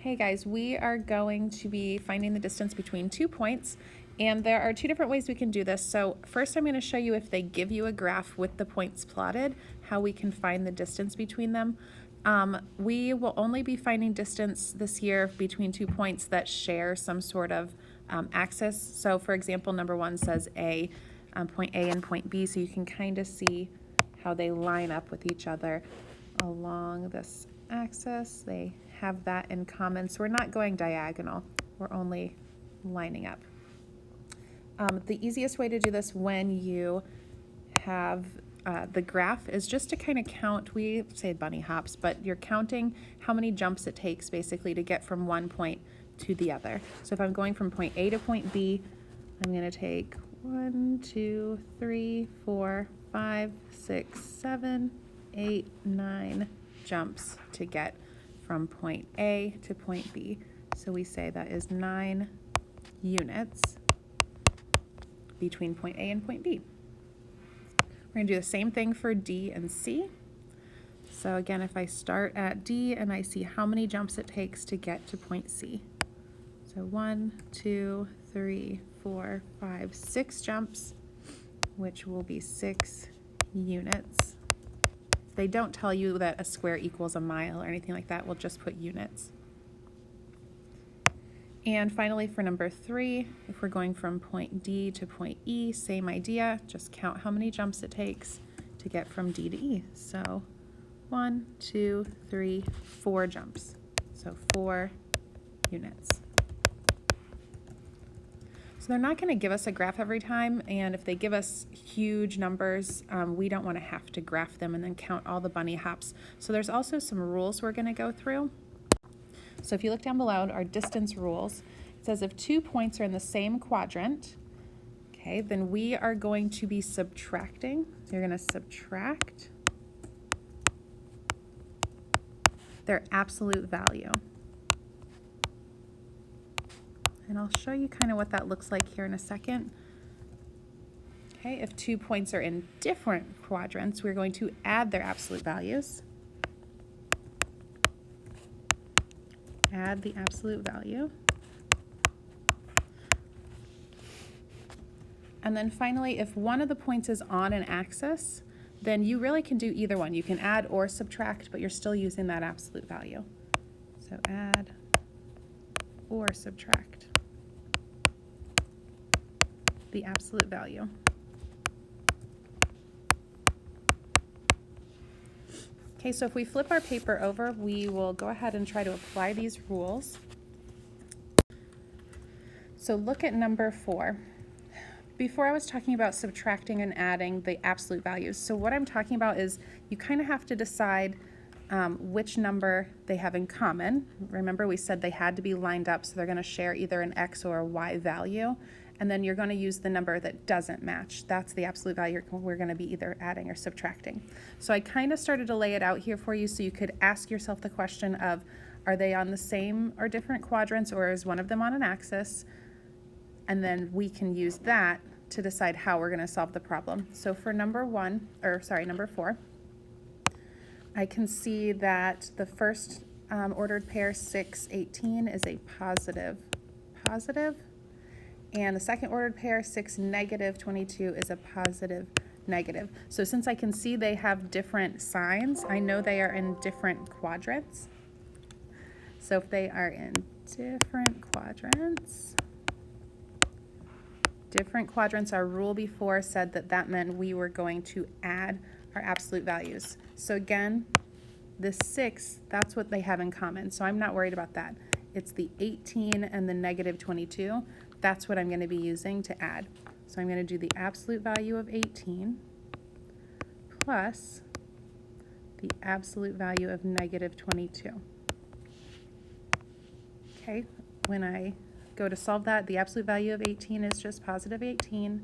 Hey guys, we are going to be finding the distance between 2 points, and there are 2 different ways we can do this. So first I'm going to show you, if they give you a graph with the points plotted, how we can find the distance between them. We will only be finding distance this year between 2 points that share some sort of axis. So for example, number 1 says point A and point B, so you can kind of see how they line up with each other along this axis. They have that in common, so we're not going diagonal, we're only lining up. The easiest way to do this when you have the graph is just to kind of count. We say bunny hops, but you're counting how many jumps it takes basically to get from one point to the other. So if I'm going from point A to point B, I'm going to take 1, 2, 3, 4, 5, 6, 7, 8, 9 jumps to get from point A to point B. So we say that is 9 units between point A and point B. We're going to do the same thing for D and C. So again, if I start at D and I see how many jumps it takes to get to point C. So 1, 2, 3, 4, 5, 6 jumps, which will be 6 units. If they don't tell you that a square equals a mile or anything like that, we'll just put units. And finally, for number 3, if we're going from point D to point E, same idea, just count how many jumps it takes to get from D to E. So 1, 2, 3, 4 jumps. So 4 units. So they're not going to give us a graph every time, and if they give us huge numbers, we don't want to have to graph them and then count all the bunny hops. So there's also some rules we're going to go through. So if you look down below, our distance rules, it says if 2 points are in the same quadrant, okay, then we are going to be subtracting. So you're going to subtract their absolute value. And I'll show you kind of what that looks like here in a second. Okay, if 2 points are in different quadrants, we're going to add their absolute values. Add the absolute value. And then finally, if one of the points is on an axis, then you really can do either one. You can add or subtract, but you're still using that absolute value. So add or subtract the absolute value. Okay, so if we flip our paper over, we will go ahead and try to apply these rules. So look at number 4. Before I was talking about subtracting and adding the absolute values. So what I'm talking about is you kind of have to decide which number they have in common. Remember, we said they had to be lined up, so they're going to share either an X or a Y value. And then you're going to use the number that doesn't match. That's the absolute value we're going to be either adding or subtracting. So I kind of started to lay it out here for you so you could ask yourself the question of, are they on the same or different quadrants, or is one of them on an axis? And then we can use that to decide how we're going to solve the problem. So for number 4, I can see that the first ordered pair, 6, 18, is a positive, and the second ordered pair, 6, negative 22, is a positive, negative. So since I can see they have different signs, I know they are in different quadrants. So if they are in different quadrants, our rule before said that that meant we were going to add our absolute values. So again, this 6, that's what they have in common, so I'm not worried about that. It's the 18 and the negative 22. That's what I'm going to be using to add. So I'm going to do the absolute value of 18 plus the absolute value of negative 22. Okay, when I go to solve that, the absolute value of 18 is just positive 18,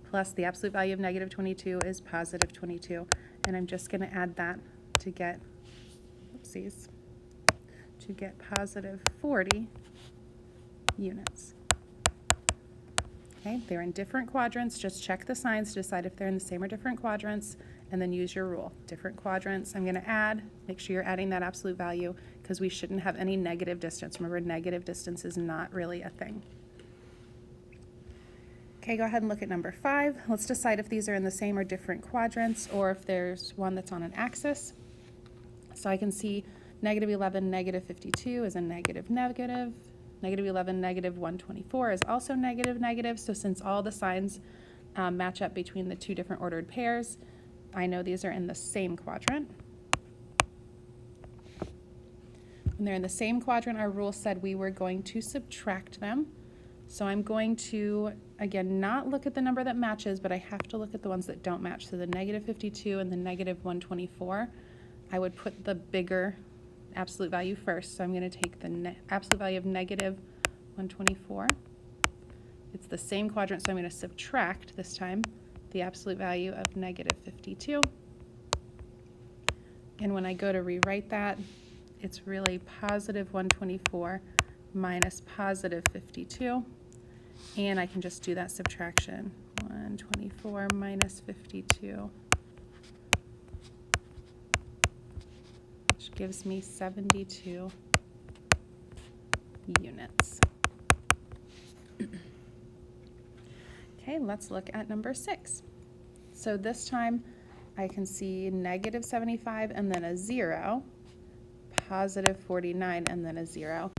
plus the absolute value of negative 22 is positive 22. And I'm just going to add that to get, positive 40 units. Okay, they're in different quadrants. Just check the signs to decide if they're in the same or different quadrants, and then use your rule. Different quadrants, I'm going to add, make sure you're adding that absolute value, because we shouldn't have any negative distance. Remember, negative distance is not really a thing. Okay, go ahead and look at number 5. Let's decide if these are in the same or different quadrants, or if there's one that's on an axis. So I can see negative 11, negative 52 is a negative, negative. Negative 11, negative 124 is also negative, negative. So since all the signs match up between the two different ordered pairs, I know these are in the same quadrant. When they're in the same quadrant, our rule said we were going to subtract them. So I'm going to, again, not look at the number that matches, but I have to look at the ones that don't match. So the negative 52 and the negative 124, I would put the bigger absolute value first. So I'm going to take the absolute value of negative 124. It's the same quadrant, so I'm going to subtract, this time, the absolute value of negative 52. And when I go to rewrite that, it's really positive 124 minus positive 52. And I can just do that subtraction. 124 minus 52, which gives me 72 units. Okay, let's look at number 6. So this time I can see negative 75 and then a 0, positive 49 and then a 0.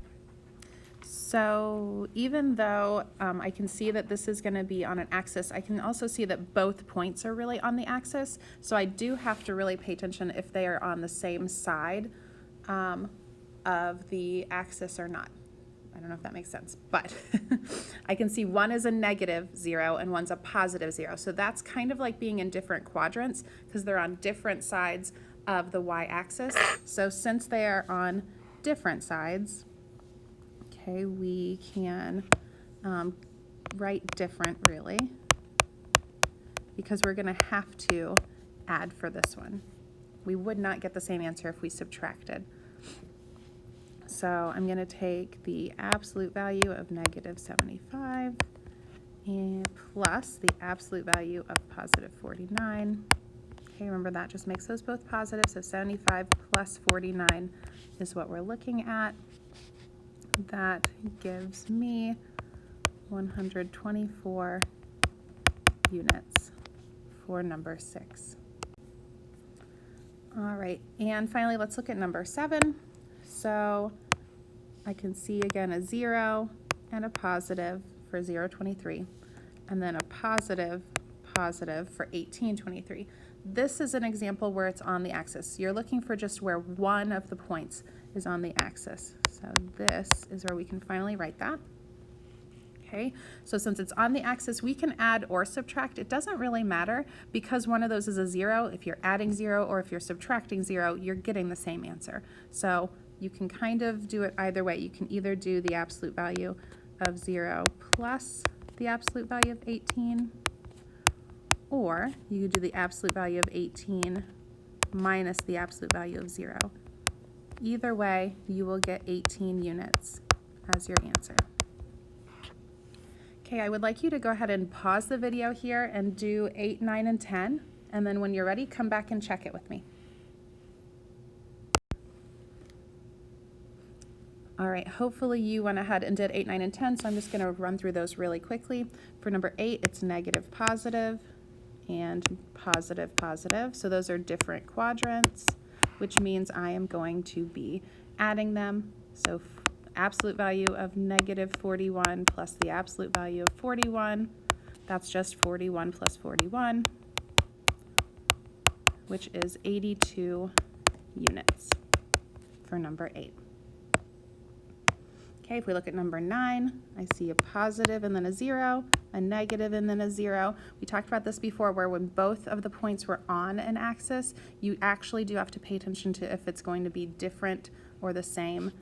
So even though I can see that this is going to be on an axis, I can also see that both points are really on the axis. So I do have to really pay attention if they are on the same side of the axis or not. I don't know if that makes sense, but I can see one is a negative 0 and one's a positive 0. So that's kind of like being in different quadrants because they're on different sides of the y-axis. So since they are on different sides, okay, we can write different, really, because we're going to have to add for this one. We would not get the same answer if we subtracted. So I'm going to take the absolute value of negative 75 and plus the absolute value of positive 49. Okay, remember that just makes those both positive, so 75 plus 49 is what we're looking at. That gives me 124 units for number 6. All right, and finally, let's look at number 7. So I can see again a 0 and a positive for 023, and then a positive for 1823. This is an example where it's on the axis. You're looking for just where one of the points is on the axis. So this is where we can finally write that. Okay, so since it's on the axis, we can add or subtract. It doesn't really matter because one of those is a 0. If you're adding 0 or if you're subtracting 0, you're getting the same answer. So you can kind of do it either way. You can either do the absolute value of 0 plus the absolute value of 18, or you could do the absolute value of 18 minus the absolute value of 0. Either way, you will get 18 units as your answer. Okay, I would like you to go ahead and pause the video here and do 8, 9, and 10, and then when you're ready, come back and check it with me. All right, hopefully you went ahead and did 8, 9, and 10, so I'm just going to run through those really quickly. For number 8, it's negative, positive, and positive, positive. So those are different quadrants, which means I am going to be adding them. So absolute value of negative 41 plus the absolute value of 41, that's just 41 plus 41, which is 82 units for number 8. Okay, if we look at number 9, I see a positive and then a 0, a negative and then a 0. We talked about this before where when both of the points were on an axis, you actually do have to pay attention to if it's going to be different or the same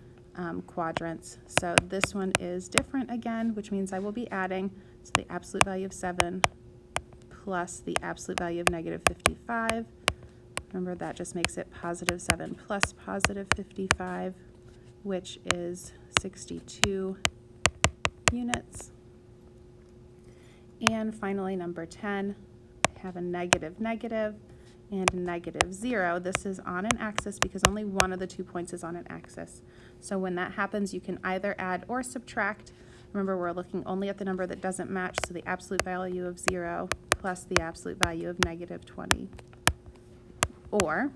quadrants. So this one is different again, which means I will be adding to the absolute value of 7 plus the absolute value of negative 55. Remember, that just makes it positive 7 plus positive 55, which is 62 units. And finally, number 10, I have a negative, negative, and -0. This is on an axis because only one of the 2 points is on an axis. So when that happens, you can either add or subtract. Remember, we're looking only at the number that doesn't match, so the absolute value of 0 plus the absolute value of -20, or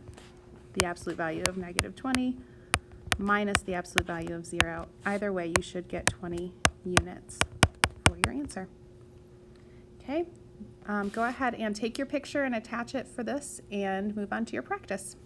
the absolute value of -20 minus the absolute value of 0. Either way, you should get 20 units for your answer. Okay, go ahead and take your picture and attach it for this and move on to your practice.